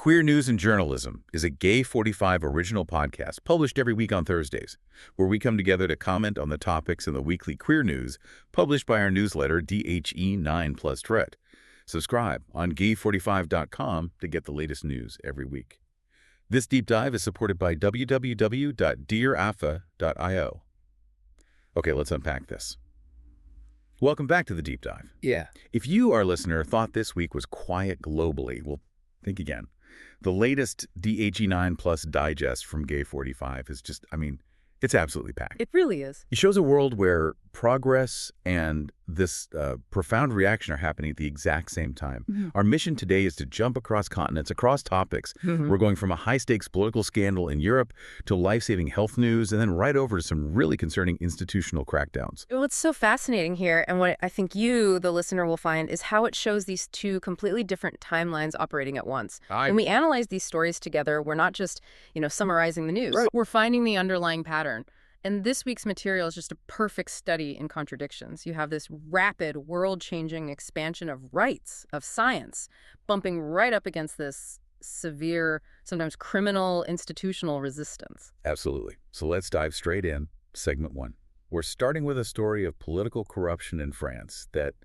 Queer News and Journalism is a Gay 45 original podcast published every week on Thursdays, where we come together to comment on the topics in the weekly queer news published by our newsletter THE9 plus Thread. Subscribe on gay45.com to get the latest news every week. This deep dive is supported by www.dearafa.io. Okay, let's unpack this. Welcome back to the deep dive. Yeah. If you, our listener, thought this week was quiet globally, well, think again. The latest THE9 plus digest from Gay 45 is just, it's absolutely packed. It really is. It shows a world where progress and this profound reaction are happening at the exact same time. Mm-hmm. Our mission today is to jump across continents, across topics. Mm-hmm. We're going from a high-stakes political scandal in Europe to life-saving health news, and then right over to some really concerning institutional crackdowns. What's so fascinating here, and what I think you, the listener, will find, is how it shows these two completely different timelines operating at once. When we analyze these stories together, we're not just, summarizing the news. Right. We're finding the underlying pattern. And this week's material is just a perfect study in contradictions. You have this rapid, world-changing expansion of rights, of science, bumping right up against this severe, sometimes criminal, institutional resistance. Absolutely. So let's dive straight in. Segment 1. We're starting with a story of political corruption in France that,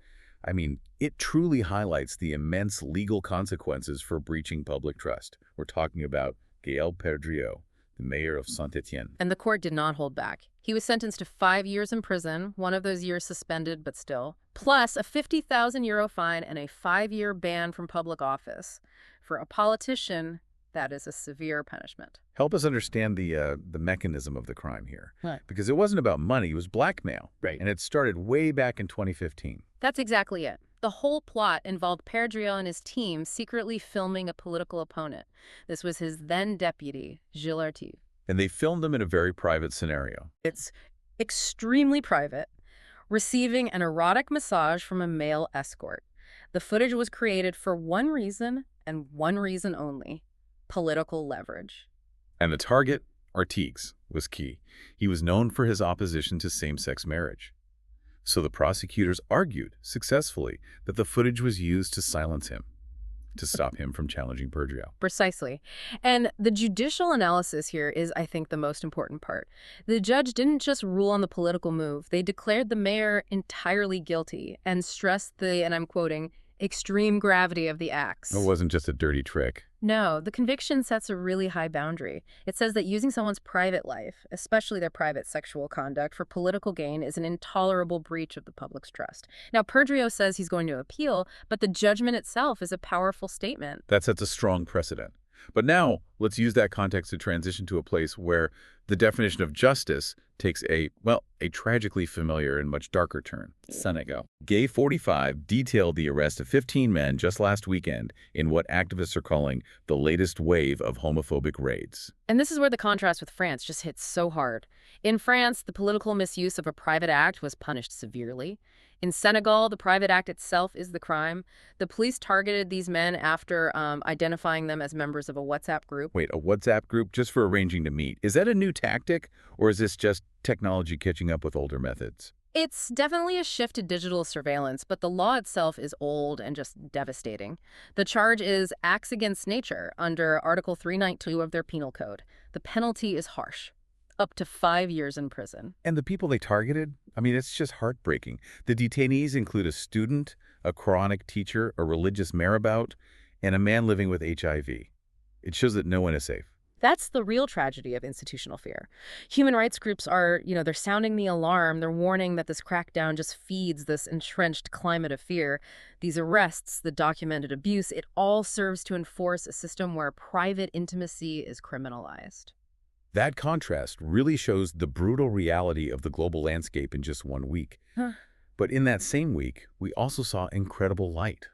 it truly highlights the immense legal consequences for breaching public trust. We're talking about Gaël Perdriau, the mayor of Saint-Étienne. And the court did not hold back. He was sentenced to 5 years in prison, one of those years suspended, but still, plus a €50,000 fine and a 5-year ban from public office. For a politician, that is a severe punishment. Help us understand the mechanism of the crime here. Right. Because it wasn't about money, it was blackmail. Right. And it started way back in 2015. That's exactly it. The whole plot involved Perdriau and his team secretly filming a political opponent. This was his then-deputy, Gilles Artive. And they filmed them in a very private scenario. It's extremely private, receiving an erotic massage from a male escort. The footage was created for one reason, and one reason only: political leverage. And the target, Artigues, was key. He was known for his opposition to same-sex marriage. So the prosecutors argued successfully that the footage was used to silence him, to stop him from challenging Perdriau. Precisely. And the judicial analysis here is, I think, the most important part. The judge didn't just rule on the political move. They declared the mayor entirely guilty and stressed the, and I'm quoting, extreme gravity of the acts. It wasn't just a dirty trick. No, the conviction sets a really high boundary. It says that using someone's private life, especially their private sexual conduct, for political gain is an intolerable breach of the public's trust. Now, Perdriau says he's going to appeal, but the judgment itself is a powerful statement. That sets a strong precedent. But now, let's use that context to transition to a place where the definition of justice takes a tragically familiar and much darker turn: Senegal. Gay 45 detailed the arrest of 15 men just last weekend in what activists are calling the latest wave of homophobic raids. And this is where the contrast with France just hits so hard. In France, the political misuse of a private act was punished severely. In Senegal, the private act itself is the crime. The police targeted these men after identifying them as members of a WhatsApp group. Wait, a WhatsApp group just for arranging to meet? Is that a new tactic, or is this just technology catching up with older methods? It's definitely a shift to digital surveillance, but the law itself is old and just devastating. The charge is acts against nature under Article 392 of their penal code. The penalty is harsh: up to 5 years in prison. And the people they targeted? It's just heartbreaking. The detainees include a student, a chronic teacher, a religious marabout, and a man living with HIV. It shows that no one is safe. That's the real tragedy of institutional fear. Human rights groups are, they're sounding the alarm. They're warning that this crackdown just feeds this entrenched climate of fear. These arrests, the documented abuse, it all serves to enforce a system where private intimacy is criminalized. That contrast really shows the brutal reality of the global landscape in just 1 week. But in that same week, we also saw incredible light.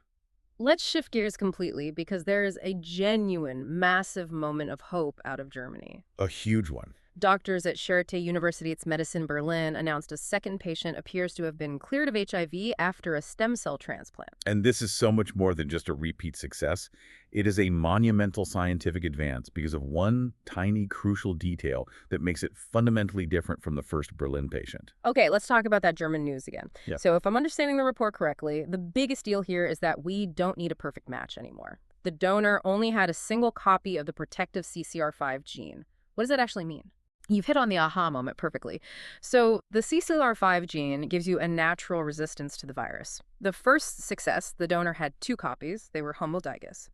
Let's shift gears completely, because there is a genuine, massive moment of hope out of Germany. A huge one. Doctors at Charité Universitätsmedizin Berlin announced a second patient appears to have been cleared of HIV after a stem cell transplant. And this is so much more than just a repeat success. It is a monumental scientific advance because of one tiny, crucial detail that makes it fundamentally different from the first Berlin patient. Okay, let's talk about that German news again. Yeah. So if I'm understanding the report correctly, the biggest deal here is that we don't need a perfect match anymore. The donor only had a single copy of the protective CCR5 gene. What does that actually mean? You've hit on the aha moment perfectly. So the CCR5 gene gives you a natural resistance to the virus. The first success, the donor had 2 copies. They were homozygous.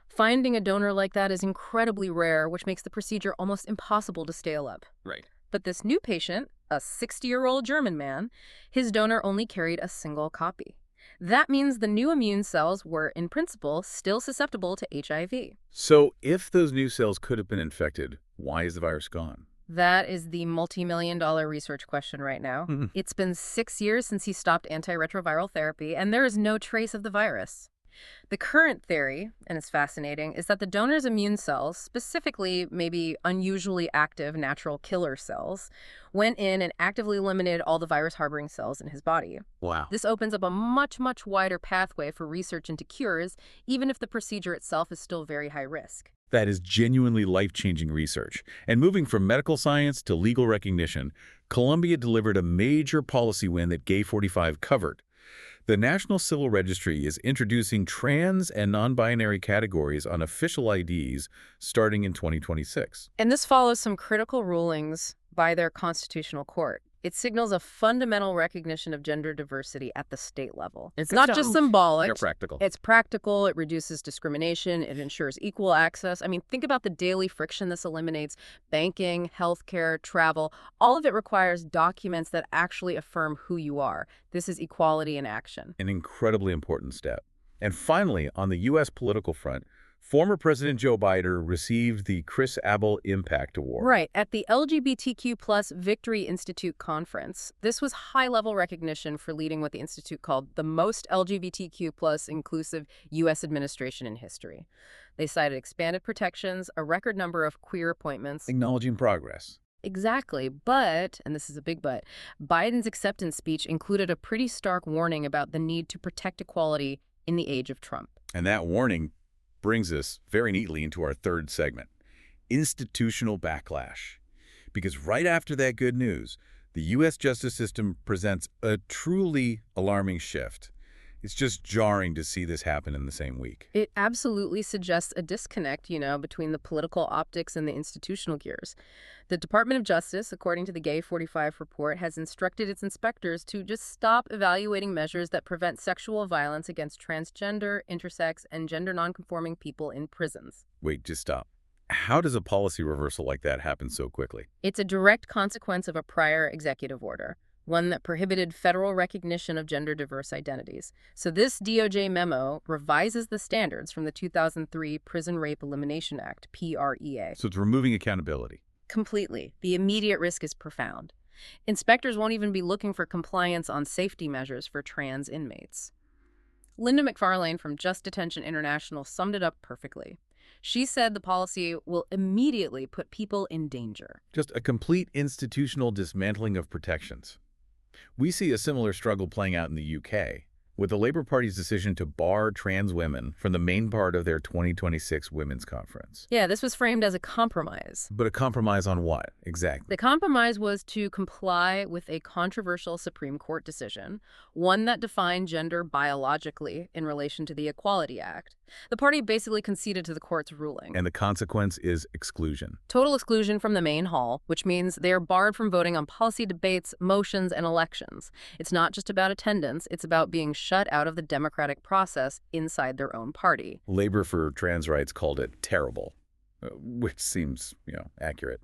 Finding a donor like that is incredibly rare, which makes the procedure almost impossible to scale up. Right. But this new patient, a 60-year-old German man, his donor only carried a single copy. That means the new immune cells were, in principle, still susceptible to HIV. So if those new cells could have been infected, why is the virus gone? That is the multi-million-dollar research question right now. It's been 6 years since he stopped antiretroviral therapy, and there is no trace of the virus. The current theory, and it's fascinating, is that the donor's immune cells, specifically maybe unusually active natural killer cells, went in and actively eliminated all the virus-harboring cells in his body. Wow. This opens up a much, much wider pathway for research into cures, even if the procedure itself is still very high risk. That is genuinely life-changing research. And moving from medical science to legal recognition, Colombia delivered a major policy win that Gay45 covered. The National Civil Registry is introducing trans and non-binary categories on official IDs starting in 2026. And this follows some critical rulings by their constitutional court. It signals a fundamental recognition of gender diversity at the state level. It's not just symbolic. They're practical. It's practical. It reduces discrimination. It ensures equal access. I mean, think about the daily friction this eliminates. Banking, healthcare, travel, all of it requires documents that actually affirm who you are. This is equality in action. An incredibly important step. And finally, on the U.S. political front, former President Joe Biden received the Chris Abel Impact Award. Right, at the LGBTQ plus Victory Institute conference. This was high-level recognition for leading what the Institute called the most LGBTQ plus inclusive U.S. administration in history. They cited expanded protections, a record number of queer appointments. Acknowledging progress. Exactly, but, and this is a big but, Biden's acceptance speech included a pretty stark warning about the need to protect equality in the age of Trump. And that warning brings us very neatly into our third segment, institutional backlash. Because right after that good news, the U.S. justice system presents a truly alarming shift. It's just jarring to see this happen in the same week. It absolutely suggests a disconnect, between the political optics and the institutional gears. The Department of Justice, according to the Gay45 report, has instructed its inspectors to just stop evaluating measures that prevent sexual violence against transgender, intersex, and gender nonconforming people in prisons. Wait, just stop. How does a policy reversal like that happen so quickly? It's a direct consequence of a prior executive order, one that prohibited federal recognition of gender-diverse identities. So this DOJ memo revises the standards from the 2003 Prison Rape Elimination Act, PREA. So it's removing accountability. Completely. The immediate risk is profound. Inspectors won't even be looking for compliance on safety measures for trans inmates. Linda McFarlane from Just Detention International summed it up perfectly. She said the policy will immediately put people in danger. Just a complete institutional dismantling of protections. We see a similar struggle playing out in the UK, with the Labour Party's decision to bar trans women from the main part of their 2026 Women's Conference. Yeah, this was framed as a compromise. But a compromise on what, exactly? The compromise was to comply with a controversial Supreme Court decision, one that defined gender biologically in relation to the Equality Act. The party basically conceded to the court's ruling. And the consequence is exclusion. Total exclusion from the main hall, which means they are barred from voting on policy debates, motions, and elections. It's not just about attendance, it's about being shut out of the democratic process inside their own party. Labor for Trans Rights called it terrible, which seems, accurate.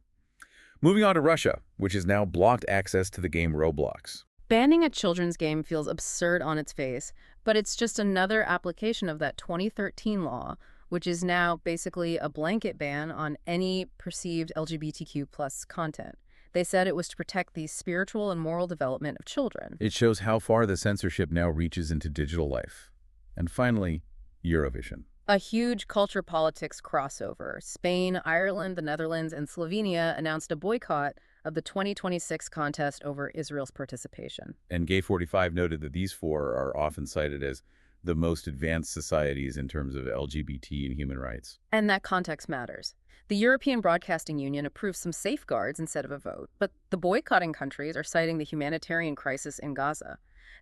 Moving on to Russia, which has now blocked access to the game Roblox. Banning a children's game feels absurd on its face, but it's just another application of that 2013 law, which is now basically a blanket ban on any perceived LGBTQ plus content. They said it was to protect the spiritual and moral development of children. It shows how far the censorship now reaches into digital life. And finally, Eurovision. A huge culture politics crossover. Spain, Ireland, the Netherlands, and Slovenia announced a boycott of the 2026 contest over Israel's participation. And Gay45 noted that these four are often cited as the most advanced societies in terms of LGBT and human rights. And that context matters. The European Broadcasting Union approved some safeguards instead of a vote, but the boycotting countries are citing the humanitarian crisis in Gaza.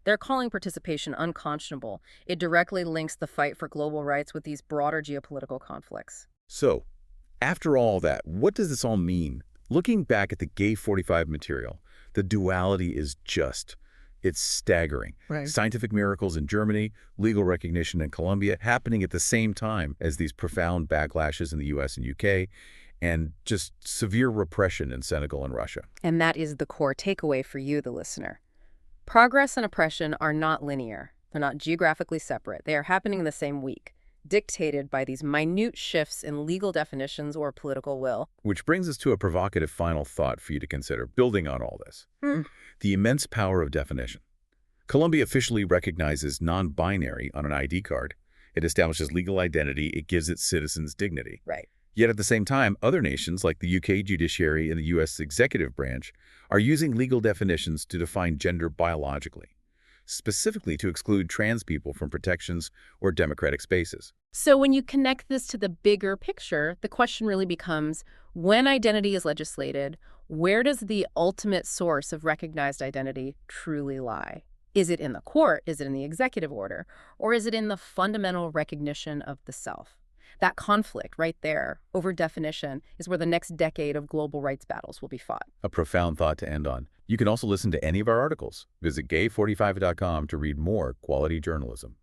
They're calling participation unconscionable. It directly links the fight for global rights with these broader geopolitical conflicts. So, after all that, what does this all mean? Looking back at the Gay 45 material, the duality is it's staggering. Right. Scientific miracles in Germany, legal recognition in Colombia, happening at the same time as these profound backlashes in the US and UK, and just severe repression in Senegal and Russia. And that is the core takeaway for you, the listener. Progress and oppression are not linear. They're not geographically separate. They are happening in the same week, dictated by these minute shifts in legal definitions or political will. Which brings us to a provocative final thought for you to consider, building on all this. The immense power of definition. Colombia officially recognizes non-binary on an ID card. It establishes legal identity. It gives its citizens dignity. Right. Yet at the same time, other nations like the UK judiciary and the US executive branch are using legal definitions to define gender biologically, specifically to exclude trans people from protections or democratic spaces. So when you connect this to the bigger picture, the question really becomes, when identity is legislated, where does the ultimate source of recognized identity truly lie? Is it in the court? Is it in the executive order? Or is it in the fundamental recognition of the self? That conflict right there over definition is where the next decade of global rights battles will be fought. A profound thought to end on. You can also listen to any of our articles. Visit gay45.com to read more quality journalism.